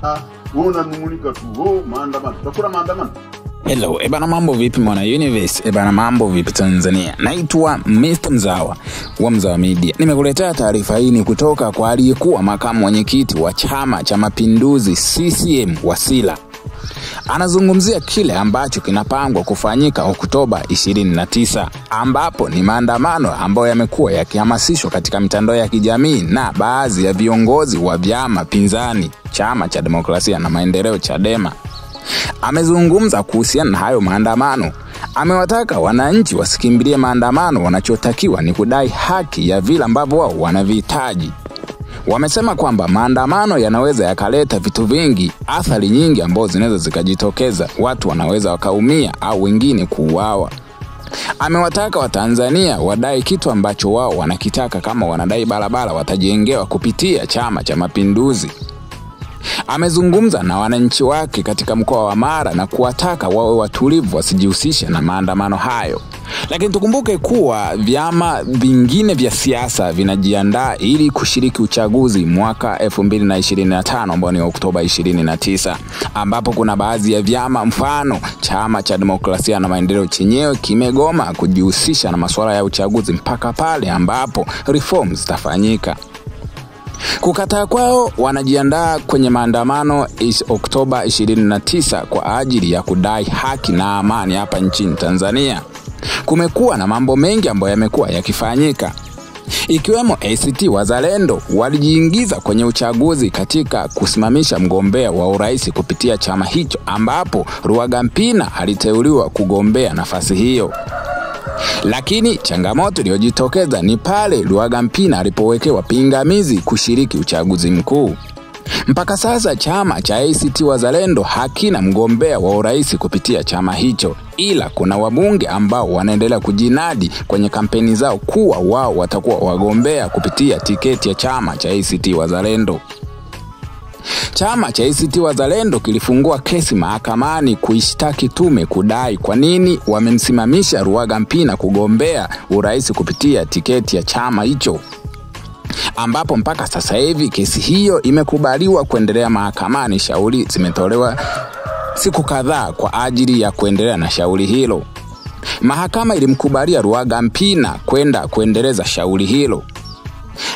wewe unanung'unika tu, maandamano. Tutakula maandamano. Hello, ebana mambo vipi mwana Universe? Ebana mambo vipi Tanzania? Naitwa Mr. Mzawa wa Mzawa Media. Nimekuletea taarifa hii ni kutoka kwa aliyekuwa makamu mwenyekiti wa Chama cha Mapinduzi CCM Wasira. Anazungumzia kile ambacho kinapangwa kufanyika Oktoba 29, ambapo ni maandamano ambayo yamekuwa yakihamasishwa katika mitandao ya kijamii na baadhi ya viongozi wa vyama pinzani, Chama cha Demokrasia na Maendeleo Chadema. Amezungumza kuhusiana na hayo maandamano. Amewataka wananchi wasikimbilie maandamano, wanachotakiwa ni kudai haki ya vile ambavyo wao wanavihitaji. Wamesema kwamba maandamano yanaweza yakaleta vitu vingi, athari nyingi ambazo zinaweza zikajitokeza, watu wanaweza wakaumia au wengine kuuawa. Amewataka Watanzania wadai kitu ambacho wao wanakitaka. Kama wanadai barabara, watajengewa kupitia Chama cha Mapinduzi. Amezungumza na wananchi wake katika mkoa wa Mara na kuwataka wawe watulivu, wasijihusishe na maandamano hayo. Lakini tukumbuke kuwa vyama vingine vya siasa vinajiandaa ili kushiriki uchaguzi mwaka 2025 ambao ni Oktoba 29, ambapo kuna baadhi ya vyama, mfano Chama cha Demokrasia na Maendeleo chenyewe kimegoma kujihusisha na masuala ya uchaguzi mpaka pale ambapo reforms zitafanyika. Kukataa kwao, wanajiandaa kwenye maandamano Oktoba 29 kwa ajili ya kudai haki na amani hapa nchini Tanzania. Kumekuwa na mambo mengi ambayo yamekuwa yakifanyika, ikiwemo ACT Wazalendo walijiingiza kwenye uchaguzi katika kusimamisha mgombea wa urais kupitia chama hicho, ambapo Ruagampina aliteuliwa kugombea nafasi hiyo. Lakini changamoto iliyojitokeza ni pale Ruagampina alipowekewa pingamizi kushiriki uchaguzi mkuu. Mpaka sasa chama cha ACT Wazalendo hakina mgombea wa urais kupitia chama hicho, ila kuna wabunge ambao wanaendelea kujinadi kwenye kampeni zao kuwa wao watakuwa wagombea kupitia tiketi ya chama cha ACT Wazalendo. Chama cha ACT Wazalendo kilifungua kesi mahakamani kuishtaki tume kudai kwa nini wamemsimamisha Ruagampina kugombea urais kupitia tiketi ya chama hicho, ambapo mpaka sasa hivi kesi hiyo imekubaliwa kuendelea mahakamani. Shauri zimetolewa siku kadhaa kwa ajili ya kuendelea na shauri hilo. Mahakama ilimkubalia Ruagampina kwenda kuendeleza shauri hilo,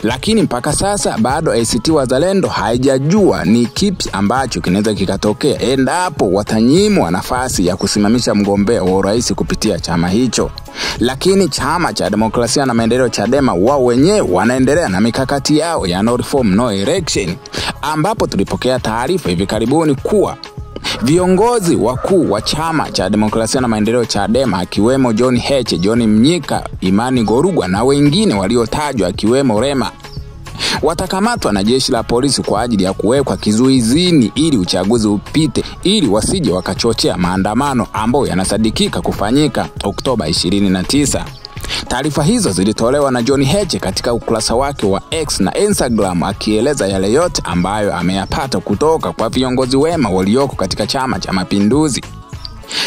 lakini mpaka sasa bado ACT Wazalendo haijajua ni kipi ambacho kinaweza kikatokea endapo watanyimwa nafasi ya kusimamisha mgombea wa urais kupitia chama hicho. Lakini Chama cha Demokrasia na Maendeleo Chadema wao wenyewe wanaendelea na mikakati yao ya no reform no election, ambapo tulipokea taarifa hivi karibuni kuwa viongozi wakuu wa Chama cha Demokrasia na Maendeleo Chadema akiwemo John Heche, John Mnyika, Imani Gorugwa na wengine waliotajwa akiwemo Rema watakamatwa na jeshi la polisi kwa ajili ya kuwekwa kizuizini ili uchaguzi upite, ili wasije wakachochea maandamano ambayo yanasadikika kufanyika Oktoba 29. Taarifa hizo zilitolewa na John Heche katika ukurasa wake wa X na Instagram, akieleza yale yote ambayo ameyapata kutoka kwa viongozi wema walioko katika Chama cha Mapinduzi.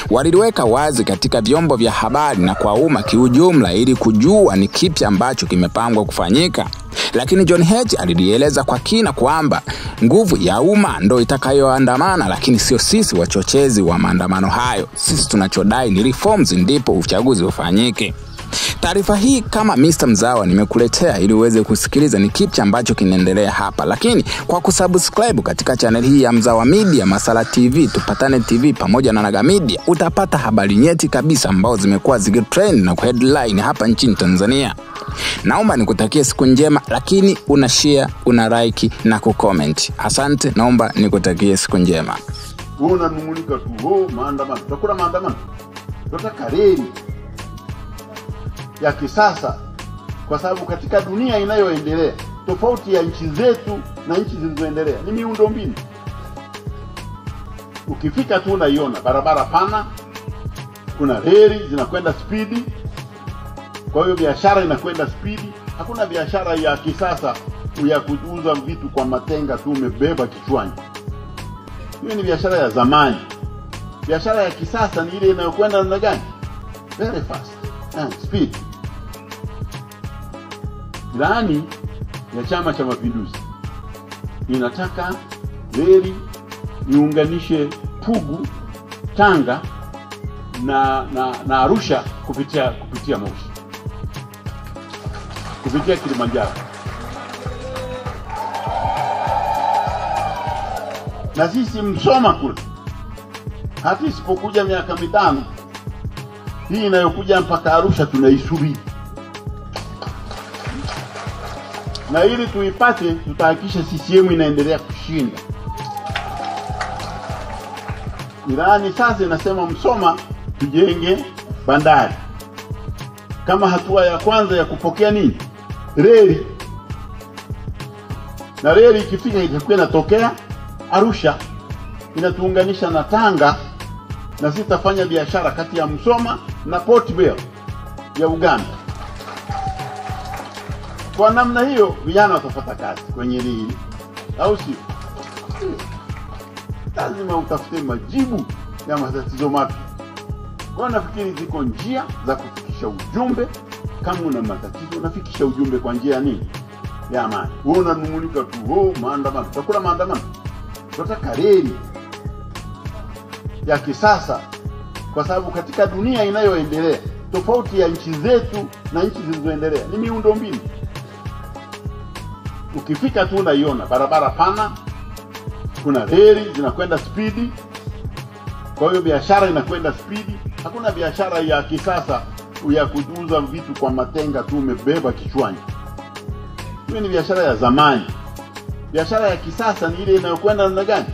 Waliliweka wazi katika vyombo vya habari na kwa umma kiujumla ili kujua ni kipi ambacho kimepangwa kufanyika. Lakini John Heche alieleza kwa kina kwamba nguvu ya umma ndio itakayoandamana, lakini sio sisi wachochezi wa maandamano hayo. Sisi tunachodai ni reforms, ndipo uchaguzi ufanyike. Taarifa hii kama Mr. Mzawa nimekuletea ili uweze kusikiliza ni kipi ambacho kinaendelea hapa. Lakini kwa kusubscribe katika channel hii ya Mzawa Media, Masala TV, Tupatane TV pamoja na Naga Media, utapata habari nyeti kabisa ambao zimekuwa zikitrend na headline hapa nchini Tanzania. Naomba nikutakie siku njema, lakini una share, una like na kucomment. Asante, naomba nikutakie siku njema. Wewe unanung'unika tu, maandamano. Tutakula maandamano. Tunataka reli ya kisasa, kwa sababu katika dunia inayoendelea, tofauti ya nchi zetu na nchi zilizoendelea ni miundombinu. Ukifika tu unaiona barabara pana, kuna reli zinakwenda spidi, kwa hiyo biashara inakwenda spidi. Hakuna biashara ya kisasa ya kuuza vitu kwa matenga tu umebeba kichwani. Hiyo ni biashara ya zamani. Biashara ya kisasa ni ile inayokwenda namna gani? Very fast and speed. Ilani ya Chama cha Mapinduzi inataka reli niunganishe Pugu, Tanga na Arusha kupitia Moshi, kupitia Kilimanjaro. Na sisi Msoma kule, hata isipokuja miaka 5 hii inayokuja mpaka Arusha tunaisubiri, na ili tuipate tutahakikisha CCM inaendelea kushinda. Ilani sasa inasema Msoma tujenge bandari kama hatua ya kwanza ya kupokea nini, reli, na reli ikifika itakuwa inatokea Arusha, inatuunganisha na Tanga, na sisi tutafanya biashara kati ya Msoma na Port Bell ya Uganda. Kwa namna hiyo vijana watapata kazi kwenye hili, au sio? Lazima utafute majibu ya matatizo mapya. Kwa nafikiri ziko njia za kufikisha ujumbe. Kama una matatizo unafikisha ujumbe kwa njia nini? Ya amani. Wewe unanung'unika tu, maandamano. Tutakula maandamano. Tunataka reli ya kisasa, kwa sababu katika dunia inayoendelea, tofauti ya nchi zetu na nchi zilizoendelea ni miundombinu. Ukifika tu unaiona barabara pana, kuna reli zinakwenda spidi, kwa hiyo biashara inakwenda spidi. Hakuna biashara ya kisasa ya kuuza vitu kwa matenga tu umebeba kichwani. Hiyo ni biashara ya zamani. Biashara ya kisasa ni ile inayokwenda namna gani?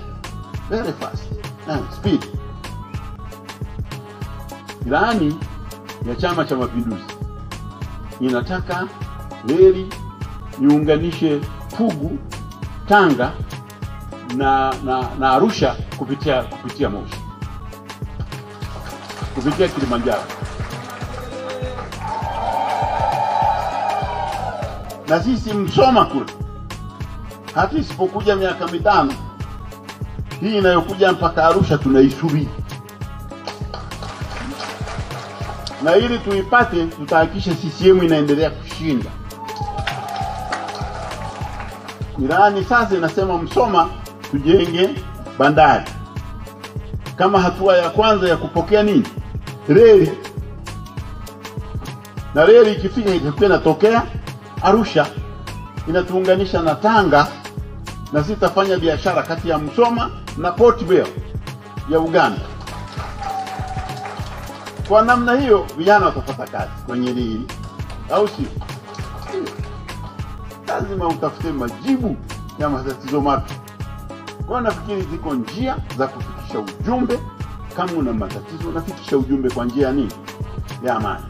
Very fast and speed. Ilani ya Chama cha Mapinduzi inataka reli niunganishe Pugu, Tanga na Arusha kupitia Moshi, kupitia Kilimanjaro. Na sisi Msoma kule, hata isipokuja miaka 5 hii inayokuja mpaka Arusha tunaisubiri, na ili tuipate tutahakikisha CCM inaendelea kushinda. Ilani sasa inasema Msoma tujenge bandari kama hatua ya kwanza ya kupokea nini, reli, na reli ikifika itakuwa inatokea Arusha, inatuunganisha na Tanga, na sisi tutafanya biashara kati ya Msoma na Port Bell ya Uganda. Kwa namna hiyo vijana watapata kazi kwenye hili, au sio? Lazima utafute majibu ya matatizo mapya. Kwa nafikiri ziko njia za kufikisha ujumbe. Kama una matatizo unafikisha ujumbe kwa njia nini? Ya amani.